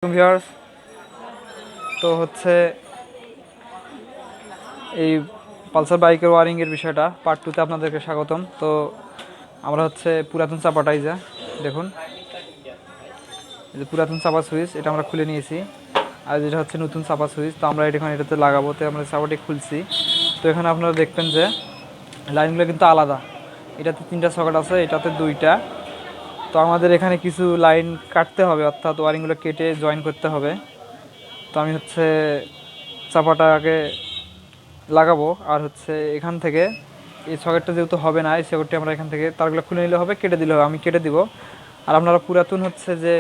Viewers, তো হচ্ছে এই পালসার বাইকের ওয়ারিংয়ের বিষয়টা পার্ট 2তে আপনাদেরকে স্বাগতম। তো আমরা হচ্ছে পুরাতন চাপাটাই দেখুন, এই যে পুরাতন চাপা সুইচ এটা আমরা খুলে নিয়েছি, আর যেটা হচ্ছে নতুন চাপা সুইচ। তো আমরা এখন এটাতে লাগাবো, তো আমরা চাপাটি খুলছি। তো এখানে আপনারা দেখবেন যে লাইনগুলো কিন্তু আলাদা, এটাতে 3টা সকেট আছে, এটাতে 2টা। তো আমাদের এখানে কিছু লাইন কাটতে হবে, অর্থাৎ ওয়ারিংগুলো কেটে জয়েন করতে হবে। তো আমি হচ্ছে চাপাটাকে লাগাবো, আর হচ্ছে এখান থেকে এই সকেটটা যেহেতু হবে না, এই সকেটটি আমরা এখান থেকে তারগুলো খুলে নিলে হবে, কেটে দিলে হবে, আমি কেটে দিব। আর আপনারা পুরাতন হচ্ছে যে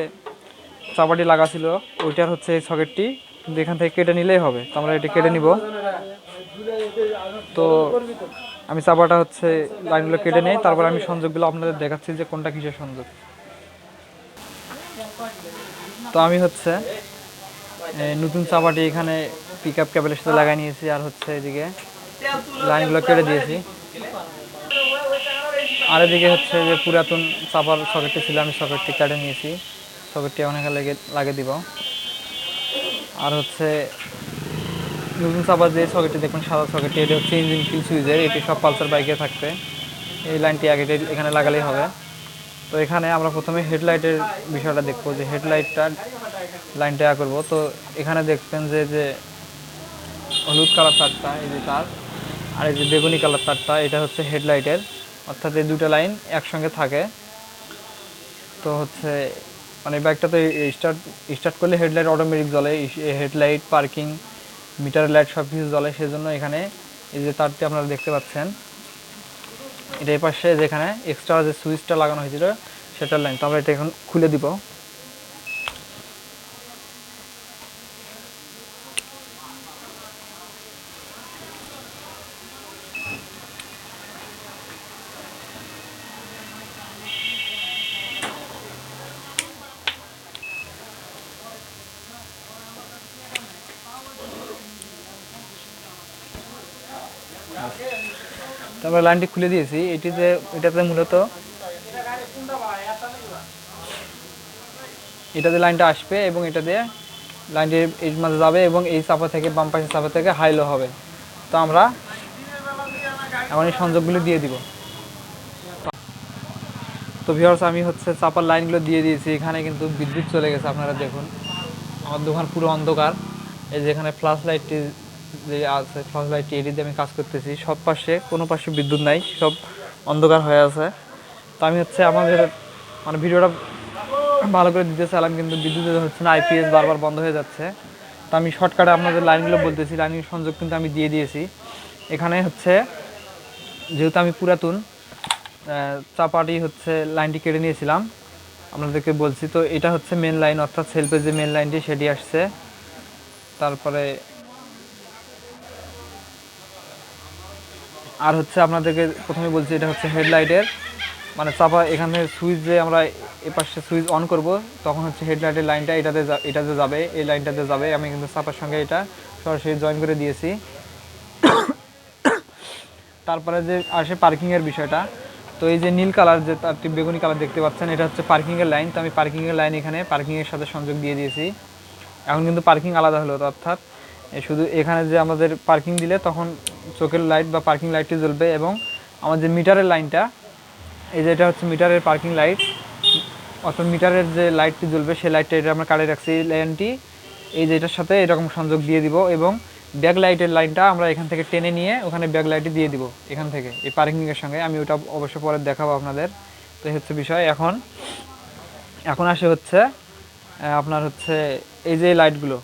চাপাটি লাগা ছিল ওইটার হচ্ছে এই সকেটটি কিন্তু এখান থেকে কেটে নিলেই হবে। তো আমরা এটি কেটে নিব। তো আমি চাপাটা হচ্ছে লাইনগুলো কেটে নেই, তারপর আমি সংযোগগুলো আপনাদের দেখাচ্ছি যে কোনটা কিসের সংযোগ। তো আমি হচ্ছে নতুন চাপাটি এখানে পিক আপ কেবলের সাথে লাগাই নিয়েছি, আর হচ্ছে এদিকে লাইনগুলো কেটে দিয়েছি। আর এদিকে হচ্ছে যে পুরাতন চাপার সকেটটি ছিল, আমি সকেটটি কেটে নিয়েছি, সকেটটি অনেকে লাগিয়ে দিব। আর হচ্ছে নতুন চাপার যে সকেটটি দেখুন, সাদা সকেটটি, এটি হচ্ছে ইঞ্জিন কিল সুইচের, এটি সব পালসার বাইকে থাকবে। এই লাইনটি আগে এখানে লাগালেই হবে। তো এখানে আমরা প্রথমে হেডলাইটের বিষয়টা দেখবো, যে হেডলাইটটা লাইনটা করবো। তো এখানে দেখবেন যে হলুদ কালার তারটা, এই যে তার, আর এই যে বেগুনি কালার তারটা, এটা হচ্ছে হেডলাইটের, অর্থাৎ এই দুটো লাইন একসঙ্গে থাকে। তো হচ্ছে মানে বাইকটা তো স্টার্ট করলে হেডলাইট অটোমেটিক জ্বলে, হেডলাইট, পার্কিং, মিটারের লাইট সব কিছু জ্বলে। সেজন্য এখানে এই যে তারটি আপনারা দেখতে পাচ্ছেন, এটা এই পাশে যেখানে এক্সট্রা যে সুইচটা লাগানো হয়েছিল সেটার লাইন। তো আমরা এটা এখন খুলে দিব। তারপরে লাইনটি খুলে দিয়েছি। এটাতে মূলত এটাতে লাইনটা আসবে এবং এটা দিয়ে লাইনটির এই মাঝে যাবে এবং এই চাপা থেকে, বাম পাশের চাপা থেকে হাই লো হবে। তো আমরা এখন এই সংযোগগুলো দিয়ে দিব। তো ভিউয়ার্স, আমি হচ্ছে চাপার লাইনগুলো দিয়ে দিয়েছি। এখানে কিন্তু বিদ্যুৎ চলে গেছে, আপনারা দেখুন আমার দোকান পুরো অন্ধকার। এই যে এখানে ফ্ল্যাশ লাইটটি যে আছে, ফ্ল্যাশ লাইটটি এটি দিয়ে আমি কাজ করতেছি। সব পাশে কোনো পাশে বিদ্যুৎ নাই, সব অন্ধকার হয়ে আছে। তো আমি হচ্ছে আমাদের মানে ভিডিওটা ভালো করে দিতে চাইলাম, কিন্তু বিদ্যুৎ হচ্ছে না, আইপিএস বারবার বন্ধ হয়ে যাচ্ছে। তো আমি শর্টকাটে আপনাদের লাইনগুলো বলতেছি। লাইনের সংযোগ কিন্তু আমি দিয়ে দিয়েছি। এখানে হচ্ছে যেহেতু আমি পুরাতন চাপাটি হচ্ছে লাইনটি কেটে নিয়েছিলাম, আপনাদেরকে বলছি। তো এটা হচ্ছে মেন লাইন, অর্থাৎ সেলফের যে মেন লাইনটি সেটি আসছে। তারপরে আর হচ্ছে আপনাদেরকে প্রথমে বলছি, এটা হচ্ছে হেডলাইটের মানে চাপা, এখানে সুইচ যে আমরা এপাশে সুইচ অন করব, তখন হচ্ছে হেডলাইটের লাইনটা এটাতে যাবে, এই লাইনটাতে যাবে। আমি কিন্তু চাপার সঙ্গে এটা সরাসরি জয়েন করে দিয়েছি। তারপরে যে আসে পার্কিংয়ের বিষয়টা। তো এই যে নীল কালার যে তারটি বেগুনি কালার দেখতে পাচ্ছেন, এটা হচ্ছে পার্কিংয়ের লাইন। তো আমি পার্কিংয়ের লাইন এখানে পার্কিংয়ের সাথে সংযোগ দিয়ে দিয়েছি। এখন কিন্তু পার্কিং আলাদা হলো, অর্থাৎ শুধু এখানে যে আমাদের পার্কিং দিলে তখন চোখের লাইট বা পার্কিং লাইটটি জ্বলবে, এবং আমার যে মিটারের লাইনটা, এই যে এটা হচ্ছে মিটারের পার্কিং লাইট, অর্থাৎ মিটারের যে লাইটটি জ্বলবে সেই লাইটটা এটা আমরা কাটে রাখছি। এই লাইনটি এই যে এটার সাথে এরকম সংযোগ দিয়ে দিব, এবং ব্যাক লাইটের লাইনটা আমরা এখান থেকে টেনে নিয়ে ওখানে ব্যাক লাইটে দিয়ে দিব এখান থেকে এই পার্কিংয়ের সঙ্গে। আমি ওটা অবশ্য পরে দেখাবো আপনাদের। তো এই হচ্ছে বিষয়। এখন আসে হচ্ছে আপনার হচ্ছে এই যে লাইটগুলো,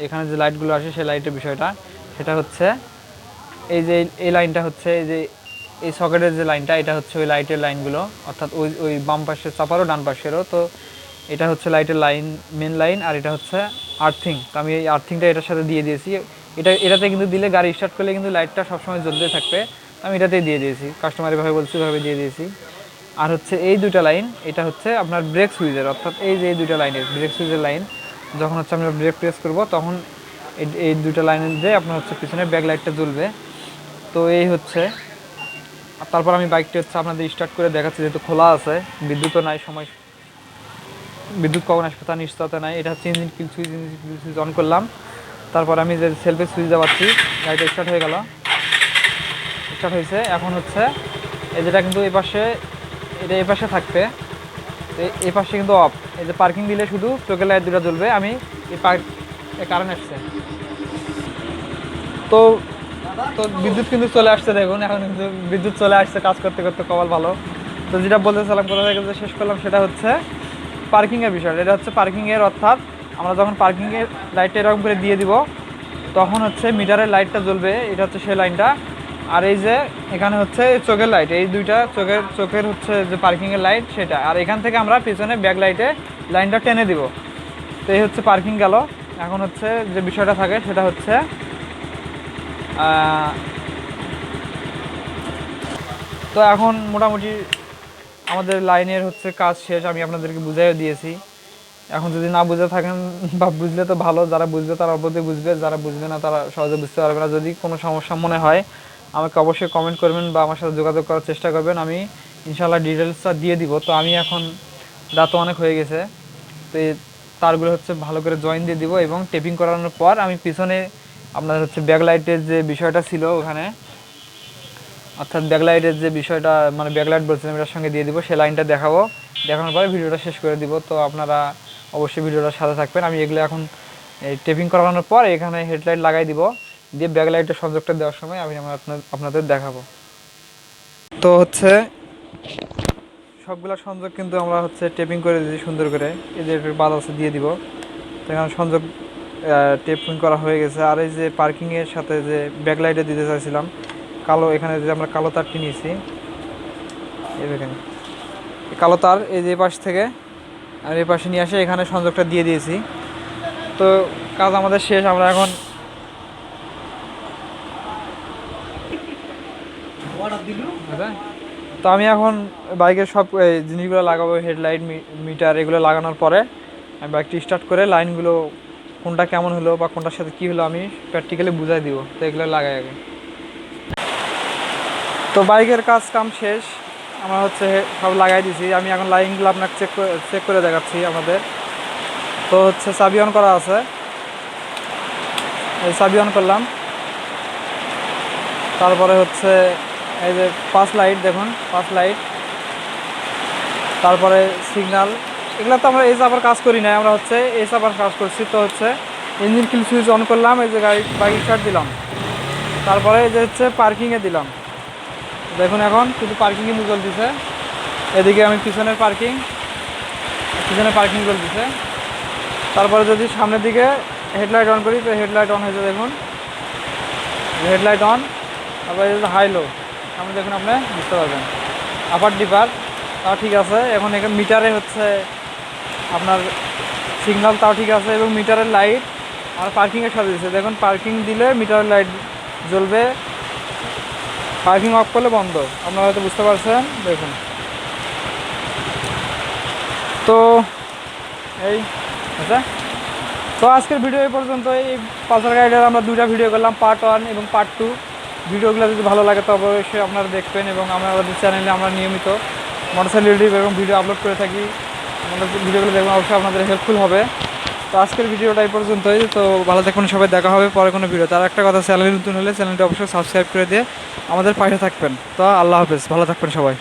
এখানে যে লাইটগুলো আসে সেই লাইটের বিষয়টা, সেটা হচ্ছে এই যে এই লাইনটা হচ্ছে এই যে এই সকেটের যে লাইনটা, এটা হচ্ছে ওই লাইটের লাইনগুলো, অর্থাৎ ওই বাম পাশের চাপারও ডান পাশেরও। তো এটা হচ্ছে লাইটের লাইন, মেন লাইন, আর এটা হচ্ছে আর্থিং। তো আমি এই আর্থিংটা এটার সাথে দিয়ে দিয়েছি। এটাতে কিন্তু দিলে গাড়ি স্টার্ট করলে কিন্তু লাইটটা সবসময় জ্বলতে থাকবে। আমি এটাতেই দিয়ে দিয়েছি, কাস্টমার এভাবে বলছি ওইভাবে দিয়ে দিয়েছি। আর হচ্ছে এই দুটো লাইন, এটা হচ্ছে আপনার ব্রেক সুইচের, অর্থাৎ এই যে এই দুটো লাইনের ব্রেক সুইচের লাইন, যখন হচ্ছে আমরা ব্রেক প্রেস করব তখন এই দুটো লাইনের যে আপনার হচ্ছে পিছনে ব্যাক লাইটটা জ্বলবে। তো এই হচ্ছে। তারপর আমি বাইকটা হচ্ছে আপনাদের স্টার্ট করে দেখাচ্ছি, যেহেতু খোলা আছে, বিদ্যুৎও নাই সময়। বিদ্যুৎ কখন আসবে তার নিশ্চয়তা নাই। এটা হচ্ছে engine kill switch, engine kill switch on করলাম, তারপর আমি যে সেলফে সুইচ দেওয়াচ্ছি, গাড়িটা স্টার্ট হয়ে গেল, স্টার্ট হয়েছে। এখন হচ্ছে এই যেটা কিন্তু এই পাশে, এটা এই পাশে থাকবে, এই পাশে কিন্তু অফ। এই যে পার্কিং দিলে শুধু চোখের লাইট দুটো জ্বলবে। আমি এই কারেন্ট আসছে, তো তো বিদ্যুৎ কিন্তু চলে আসছে, দেখুন এখন কিন্তু বিদ্যুৎ চলে আসছে কাজ করতে করতে, কপাল ভালো। তো যেটা বলতেছিলাম, কোথা থেকে যে শেষ করলাম, সেটা হচ্ছে পার্কিংয়ের বিষয়। এটা হচ্ছে পার্কিংয়ের, অর্থাৎ আমরা যখন পার্কিংয়ের লাইটটা এরকম করে দিয়ে দিব, তখন হচ্ছে মিটারের লাইটটা জ্বলবে, এটা হচ্ছে সেই লাইনটা। আর এই যে এখানে হচ্ছে চোখের লাইট, এই দুইটা চোখের হচ্ছে যে পার্কিংয়ের লাইট সেটা। আর এখান থেকে আমরা পিছনে ব্যাক লাইটে লাইনটা টেনে দিব। তো এই হচ্ছে পার্কিং গেল। এখন হচ্ছে যে বিষয়টা থাকে সেটা হচ্ছে তো এখন মোটামুটি আমাদের লাইনের হচ্ছে কাজ শেষ, আমি আপনাদেরকে বুঝাইও দিয়েছি। এখন যদি না বুঝে থাকেন বা বুঝলে তো ভালো, যারা বুঝবে তারা অবশ্যই বুঝবে, যারা বুঝবে না তারা সহজে বুঝতে পারবে না। যদি কোনো সমস্যা মনে হয় আমাকে অবশ্যই কমেন্ট করবেন বা আমার সাথে যোগাযোগ করার চেষ্টা করবেন, আমি ইনশাআল্লাহ ডিটেলসটা দিয়ে দিব। তো আমি এখন রাত অনেক হয়ে গেছে, তো এই তারগুলো হচ্ছে ভালো করে জয়েন দিয়ে দিব, এবং টেপিং করানোর পর আমি পিছনে আপনার হচ্ছে ব্যাকলাইটের যে বিষয়টা ছিল ওখানে, অর্থাৎ ব্যাকলাইটের যে বিষয়টা, মানে ব্যাকলাইট বলছিলাম, এটার সঙ্গে দিয়ে দিব, সেই লাইনটা দেখাবো। দেখানোর পরে ভিডিওটা শেষ করে দিব। তো আপনারা অবশ্যই ভিডিওটার সাথে থাকবেন। আমি এগুলো এখন এই টেপিং করানোর পর এখানে হেডলাইট লাগাই দিব, দিয়ে ব্যাকলাইটের সংযোগটা দেওয়ার সময় আমি আপনাদের দেখাবো। তো হচ্ছে সবগুলো সংযোগ কিন্তু আমরা হচ্ছে টেপিং করে দিয়েছি সুন্দর করে, এই যে বাদ আছে দিয়ে দিব। তো এখানে সংযোগ টেপিং করা হয়ে গেছে। আর এই যে পার্কিংয়ের সাথে যে ব্যাকলাইটে দিতে চাইছিলাম কালো, এখানে যে আমরা কালো তারটি নিয়েছি, এই দেখেন কালো তার, এই যে পাশ থেকে আর এই পাশে নিয়ে আসে এখানে সংযোগটা দিয়ে দিয়েছি। তো কাজ আমাদের শেষ। আমরা এখন তো আমি এখন বাইকের সব জিনিসগুলো লাগাবো, হেডলাইট, মিটার, এগুলো লাগানোর পরে আমি বাইকটি স্টার্ট করে লাইনগুলো কোনটা কেমন হলো বা কোনটার সাথে কী হলো আমি প্র্যাকটিক্যালি বুঝাই দিব। তো এগুলো লাগাই আগে। তো বাইকের কাজ কাম শেষ, আমরা হচ্ছে সব লাগাই দিয়েছি। আমি এখন লাইনগুলো আপনাকে চেক করে দেখাচ্ছি আমাদের। তো হচ্ছে চাবি অন করা আছে, এই চাবি অন করলাম। তারপরে হচ্ছে এই যে 5 লাইট, দেখুন 5 লাইট, তারপরে সিগনাল, এগুলো তো আমরা এই চাপার কাজ করি না, আমরা হচ্ছে এই চাপার কাজ করছি। তো হচ্ছে ইঞ্জিন কিল সুইচ অন করলাম, এই যে বাইক স্টার্ট দিলাম, তারপরে এই যে হচ্ছে পার্কিংয়ে দিলাম। দেখুন এখন শুধু পার্কিং কিন্তু চলতেছে। এদিকে আমি পিছনের পার্কিং চলতেছে। তারপরে যদি সামনের দিকে হেডলাইট অন করি, তো হেডলাইট অন হয়েছে, দেখুন হেডলাইট অন। তারপরে হাই লো সামনে দেখুন, আপনি বুঝতে পারবেন। আপার ডিপার তাও ঠিক আছে। এখন এখানে মিটারে হচ্ছে আপনার সিগন্যাল তাও ঠিক আছে, এবং মিটারের লাইট আমার পার্কিংয়ের সাথে দিচ্ছে। দেখুন পার্কিং দিলে মিটারের লাইট জ্বলবে, পার্কিং অফ করলে বন্ধ। আপনারা হয়তো বুঝতে পারছেন, দেখুন। তো এই আচ্ছা, তো আজকের ভিডিও এই পর্যন্ত। এই পালসার গাড়িটার আমরা 2টা ভিডিও করলাম, পার্ট 1 এবং পার্ট 2। ভিডিওগুলো যদি ভালো লাগে তো অবশ্যই আপনারা দেখবেন, এবং আমাদের চ্যানেলে আমরা নিয়মিত মোটরসাইকেল রিভিউ এবং ভিডিও আপলোড করে থাকি। আমাদের ভিডিওগুলো দেখবেন, অবশ্যই আপনাদের হেল্পফুল হবে। তো আজকের ভিডিওটা এই পর্যন্তই। তো ভালো থাকবেন সবাই, দেখা হবে পরে কোনো ভিডিও। তার একটা কথা, চ্যানেলে নতুন হলে চ্যানেলটা অবশ্যই সাবস্ক্রাইব করে দিয়ে আমাদের পাশে থাকবেন। তো আল্লাহ হাফেজ, ভালো থাকবেন সবাই।